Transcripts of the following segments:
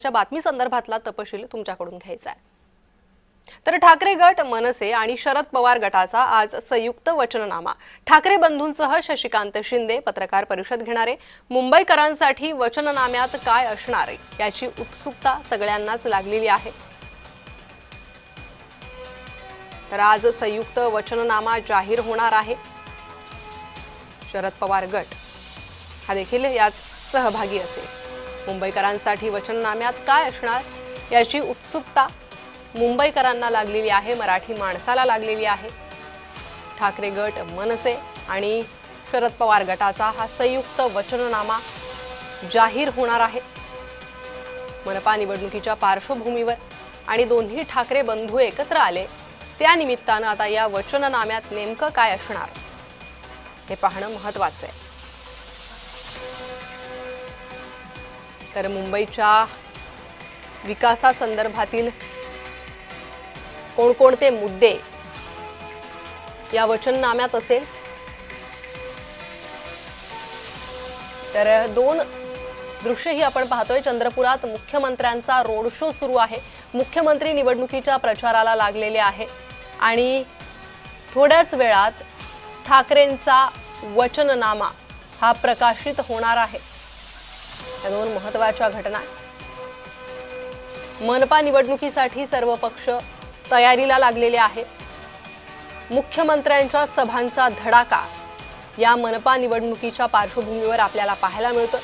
च्या बातमी संदर्भातला तपशील तुमच्याकडून घ्यायचा आहे। तर ठाकरे गट, मनसे आणि शरद पवार गटाचा आज संयुक्त वचननामा। ठाकरे बंधूंसह शशिकांत शिंदे पत्रकार परिषद घेणारे। मुंबईकरांसाठी वचननाम्यात काय असणार याची उत्सुकता सगळ्यांनाच लागलेली आहे। तर आज संयुक्त वचननामा जाहीर होणार आहे। शरद पवार गट हा देखील यात सहभागी असेल। मुंबईकरांसाठी वचननाम्यात काय असणार याची उत्सुकता मुंबईकरांना लागलेली आहे, मराठी माणसाला लागलेली आहे। ठाकरे गट, मनसे आणि शरद पवार गटाचा हा संयुक्त वचननामा जाहीर होणार आहे। मनपा निवडणुकीच्या पार्श्वभूमीवर आणि दोन्ही ठाकरे बंधू एकत्र आले त्या निमित्तानं आता या वचननाम्यात नेमकं काय असणार हे पाहणं महत्त्वाचं आहे। तर मुंबईच्या विकासासंदर्भातील कोणकोणते मुद्दे या वचननाम्यात असेल, तर दोन दृश्यही आपण पाहतोय। चंद्रपुरात मुख्यमंत्र्यांचा रोड शो सुरू आहे। मुख्यमंत्री निवडणुकीच्या प्रचाराला लागलेले आहे आणि थोड्याच वेळात ठाकरेंचा वचननामा हा प्रकाशित होणार आहे। या दोन महत्त्वाच्या घटना। मनपा निवडणुकीसाठी सर्व पक्ष तयारीला लागलेले आहे। मुख्यमंत्र्यांच्या सभांचा धडाका या मनपा निवडणुकीच्या पार्श्वभूमीवर आपल्याला पाहायला मिळतो।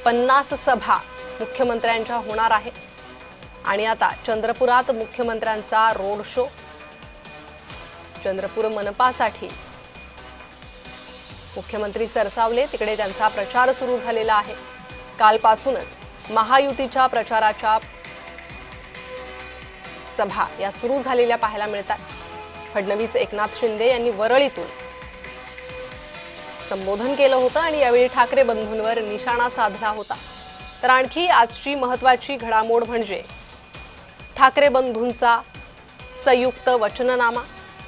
50 सभा मुख्यमंत्र्यांच्या होणार आहे आणि आता चंद्रपुरात मुख्यमंत्र्यांचा रोड शो। चंद्रपूर मनपासाठी मुख्यमंत्री सरसावले, तिकडे त्यांचा प्रचार सुरू झालेला आहे। कालपासूनच महायुतीच्या प्रचाराच्या सभा या सुरू झालेल्या पाहायला मिळतात। फडणवीस, एकनाथ शिंदे यांनी वरळीतून संबोधन केलं होतं आणि यावेळी ठाकरे बंधूंवर निशाणा साधला होता। तर आणखी आजची महत्त्वाची घडामोड म्हणजे ठाकरे बंधूंचा संयुक्त वचननामा।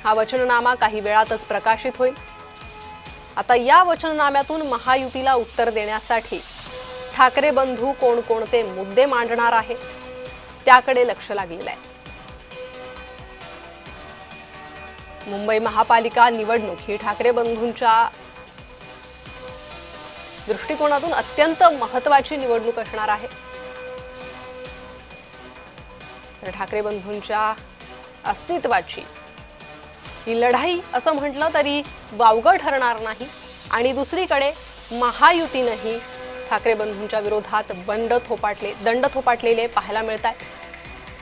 हा वचननामा काही वेळातच प्रकाशित होईल। आता या वचननाम्यातून महायुतीला उत्तर देण्यासाठी ठाकरे बंधू कोणकोणते मुद्दे मांडणार आहे त्याकडे लक्ष लागलेलं आहे। मुंबई महापालिका निवडणूक ही ठाकरे बंधूंच्या दृष्टिकोनातून अत्यंत महत्त्वाची निवडणूक असणार आहे। तर ठाकरे बंधूंच्या अस्तित्वाची ही लढाई असं म्हटलं तरी वावगं ठरणार नाही आणि दुसरीकडे महायुतीनेही ठाकरे बंधूंच्या विरोधात दंड थोपाटलेले पाहायला मिळतात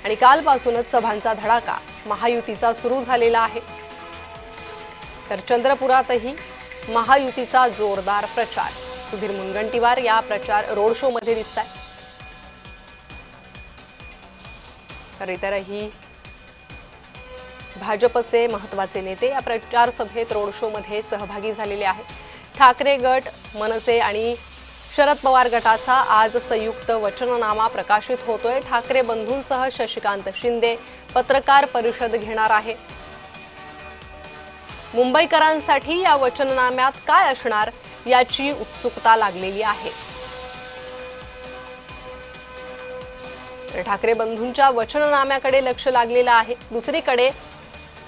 आणि कालपासूनच सभांचा धडाका महायुतीचा सुरू झालेला आहे। तर चंद्रपुरातही महायुतीचा जोरदार प्रचार। सुधीर मुनगंटीवार या प्रचार रोड शो मध्ये दिसतात। तर इतरही भाजपचे महत्त्वाचे नेते या प्रचार सभेत, रोड शो मध्ये सहभागी झालेले आहेत। ठाकरे गट, मनसे आणि शरद पवार गटाचा आज संयुक्त वचननामा प्रकाशित होतोय। ठाकरे बंधूंसह शशिकांत शिंदे पत्रकार परिषद घेणार आहे। मुंबईकरांसाठी या वचननाम्यात काय असणार याची उत्सुकता लागलेली आहे। ठाकरे बंधूंच्या वचननाम्याकडे लक्ष लागलेलं आहे। दुसरीकडे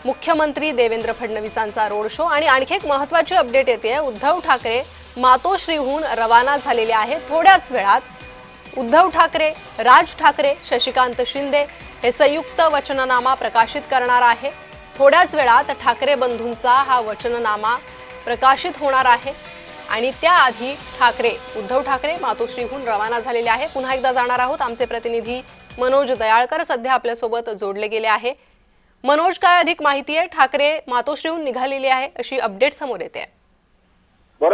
मुख्यमंत्री देवेंद्र फडणवीसांचा रोड शो आणि आणखी एक महत्त्वाची अपडेट येते। उद्धव ठाकरे मातोश्रीहून रवाना झालेले आहेत। थोड्याच वेळात उद्धव ठाकरे, राज ठाकरे, शशिकांत शिंदे हे संयुक्त वचननामा प्रकाशित करणार आहे। थोड्याच वेळात ठाकरे बंधूंचा हा वचननामा प्रकाशित होणार आहे आणि त्याआधी उद्धव ठाकरे मातोश्रीहून रवाना झालेले आहे। पुन्हा एकदा जाणार आहोत। आमचे प्रतिनिधी मनोज दयाळकर सध्या आपल्यासोबत जोडले गेले आहे। मनोज, काय अधिक माहिती आहे? ठाकरे मातोश्रीहून निघालेली आहे अशी अपडेट समोर येते आहे।